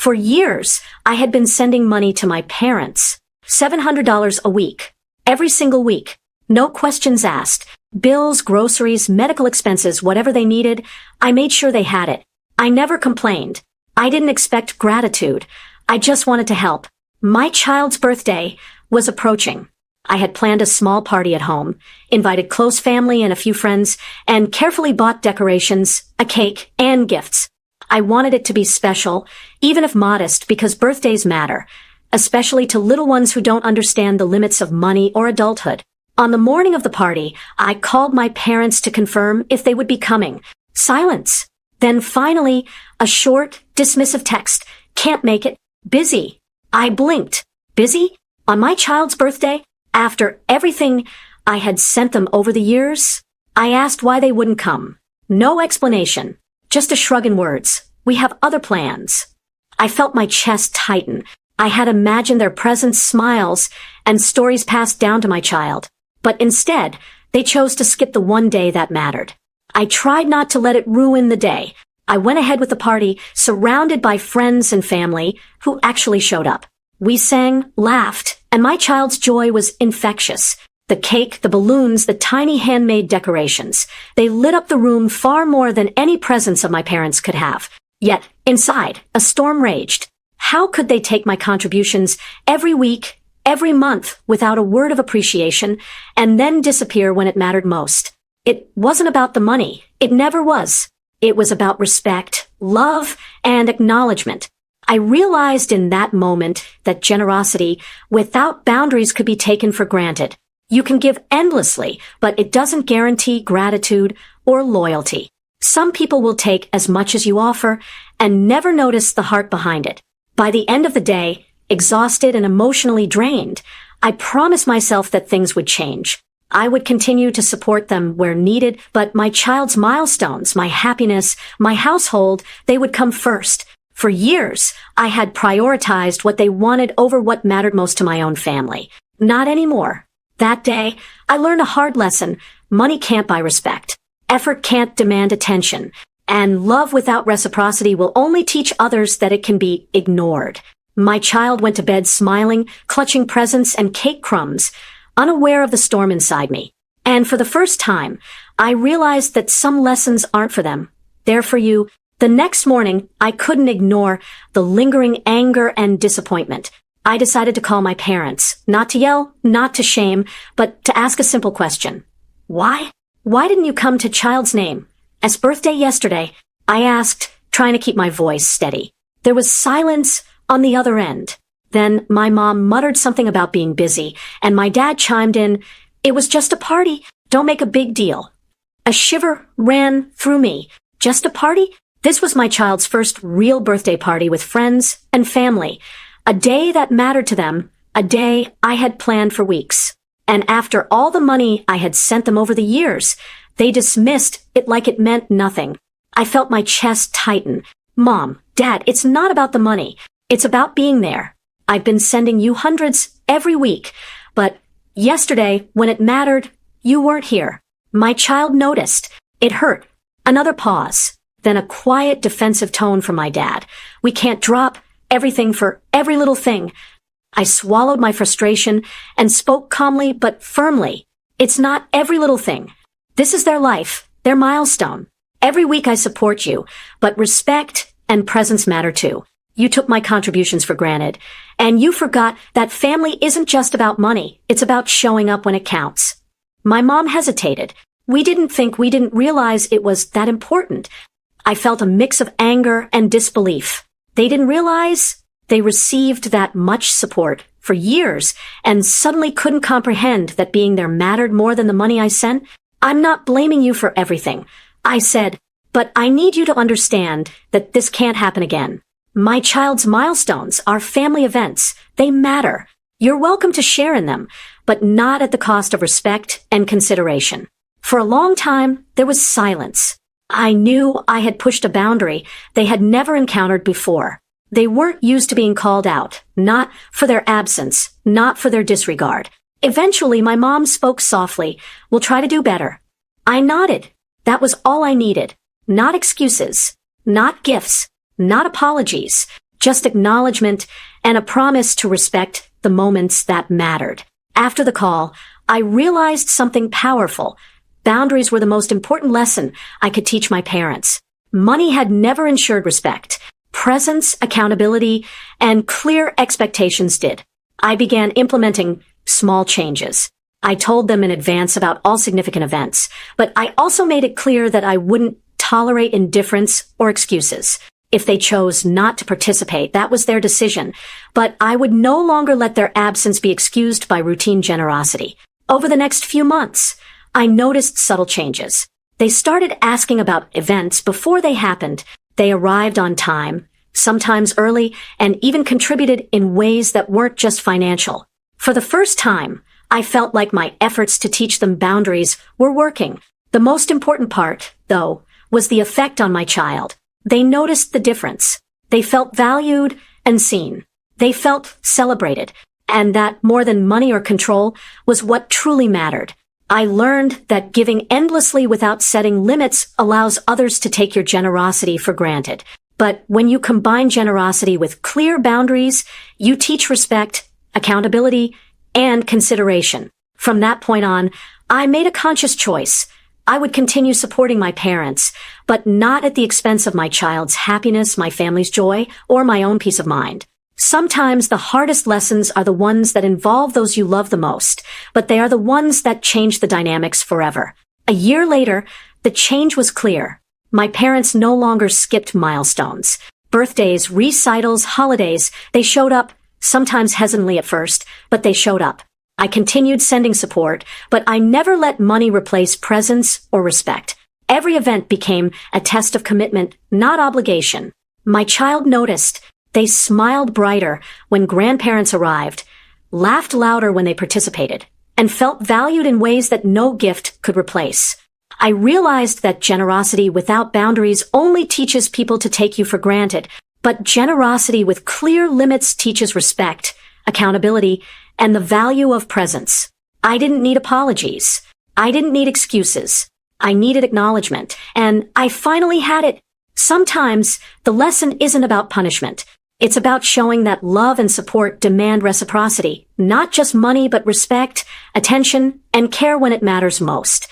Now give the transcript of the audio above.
For years, I had been sending money to my parents. $700 a week. Every single week. No questions asked. Bills, groceries, medical expenses, whatever they needed, I made sure they had it. I never complained. I didn't expect gratitude. I just wanted to help. My child's birthday was approaching. I had planned a small party at home, invited close family and a few friends, and carefully bought decorations, a cake, and gifts. I wanted it to be special, even if modest, because birthdays matter, especially to little ones who don't understand the limits of money or adulthood. On the morning of the party, I called my parents to confirm if they would be coming. Silence. Then finally, a short, dismissive text. Can't make it. Busy. I blinked. Busy? On my child's birthday? After everything I had sent them over the years? I asked why they wouldn't come. No explanation. Just a shrug and words. We have other plans. I felt my chest tighten. I had imagined their presence, smiles, and stories passed down to my child. But instead, they chose to skip the one day that mattered. I tried not to let it ruin the day. I went ahead with the party, surrounded by friends and family who actually showed up. We sang, laughed, and my child's joy was infectious. The cake, the balloons, the tiny handmade decorations. They lit up the room far more than any presents of my parents could have. Yet, inside, a storm raged. How could they take my contributions every week, every month, without a word of appreciation, and then disappear when it mattered most? It wasn't about the money. It never was. It was about respect, love, and acknowledgement. I realized in that moment that generosity without boundaries could be taken for granted. You can give endlessly, but it doesn't guarantee gratitude or loyalty. Some people will take as much as you offer and never notice the heart behind it. By the end of the day, exhausted and emotionally drained, I promised myself that things would change. I would continue to support them where needed, but my child's milestones, my happiness, my household, they would come first. For years, I had prioritized what they wanted over what mattered most to my own family. Not anymore. That day, I learned a hard lesson. Money can't buy respect. Effort can't demand attention. And love without reciprocity will only teach others that it can be ignored. My child went to bed smiling, clutching presents and cake crumbs, unaware of the storm inside me. And for the first time, I realized that some lessons aren't for them. They're for you. The next morning, I couldn't ignore the lingering anger and disappointment. I decided to call my parents, not to yell, not to shame, but to ask a simple question. Why? Why didn't you come to child's name? As birthday yesterday, I asked, trying to keep my voice steady. There was silence on the other end. Then my mom muttered something about being busy, and my dad chimed in, "It was just a party. Don't make a big deal." A shiver ran through me. Just a party? This was my child's first real birthday party with friends and family. A day that mattered to them, a day I had planned for weeks. And after all the money I had sent them over the years, they dismissed it like it meant nothing. I felt my chest tighten. Mom, Dad, it's not about the money. It's about being there. I've been sending you hundreds every week, but yesterday, when it mattered, you weren't here. My child noticed. It hurt. Another pause. Then a quiet, defensive tone from my dad. We can't drop everything for every little thing. I swallowed my frustration and spoke calmly but firmly. It's not every little thing. This is their life, their milestone. Every week I support you, but respect and presence matter too. You took my contributions for granted, and you forgot that family isn't just about money. It's about showing up when it counts. My mom hesitated. We didn't realize it was that important. I felt a mix of anger and disbelief. They didn't realize they received that much support for years and suddenly couldn't comprehend that being there mattered more than the money I sent. I'm not blaming you for everything, I said, but I need you to understand that this can't happen again. My child's milestones are family events. They matter. You're welcome to share in them, but not at the cost of respect and consideration. For a long time, there was silence. I knew I had pushed a boundary they had never encountered before. They weren't used to being called out, not for their absence, not for their disregard. Eventually, my mom spoke softly. We'll try to do better. I nodded. That was all I needed. Not excuses, not gifts, not apologies, just acknowledgement and a promise to respect the moments that mattered. After the call, I realized something powerful. Boundaries were the most important lesson I could teach my parents. Money had never ensured respect. Presence, accountability, and clear expectations did. I began implementing small changes. I told them in advance about all significant events, but I also made it clear that I wouldn't tolerate indifference or excuses. If they chose not to participate, that was their decision, but I would no longer let their absence be excused by routine generosity. Over the next few months, I noticed subtle changes. They started asking about events before they happened. They arrived on time, sometimes early, and even contributed in ways that weren't just financial. For the first time, I felt like my efforts to teach them boundaries were working. The most important part, though, was the effect on my child. They noticed the difference. They felt valued and seen. They felt celebrated, and that more than money or control was what truly mattered. I learned that giving endlessly without setting limits allows others to take your generosity for granted. But when you combine generosity with clear boundaries, you teach respect, accountability, and consideration. From that point on, I made a conscious choice. I would continue supporting my parents, but not at the expense of my child's happiness, my family's joy, or my own peace of mind. Sometimes the hardest lessons are the ones that involve those you love the most, but they are the ones that change the dynamics forever. A year later, the change was clear. My parents no longer skipped milestones. Birthdays, recitals, holidays, they showed up, sometimes hesitantly at first, but they showed up. I continued sending support, but I never let money replace presence or respect. Every event became a test of commitment, not obligation. My child noticed. They smiled brighter when grandparents arrived, laughed louder when they participated, and felt valued in ways that no gift could replace. I realized that generosity without boundaries only teaches people to take you for granted, but generosity with clear limits teaches respect, accountability, and the value of presence. I didn't need apologies. I didn't need excuses. I needed acknowledgement, and I finally had it. Sometimes the lesson isn't about punishment. It's about showing that love and support demand reciprocity, not just money, but respect, attention, and care when it matters most.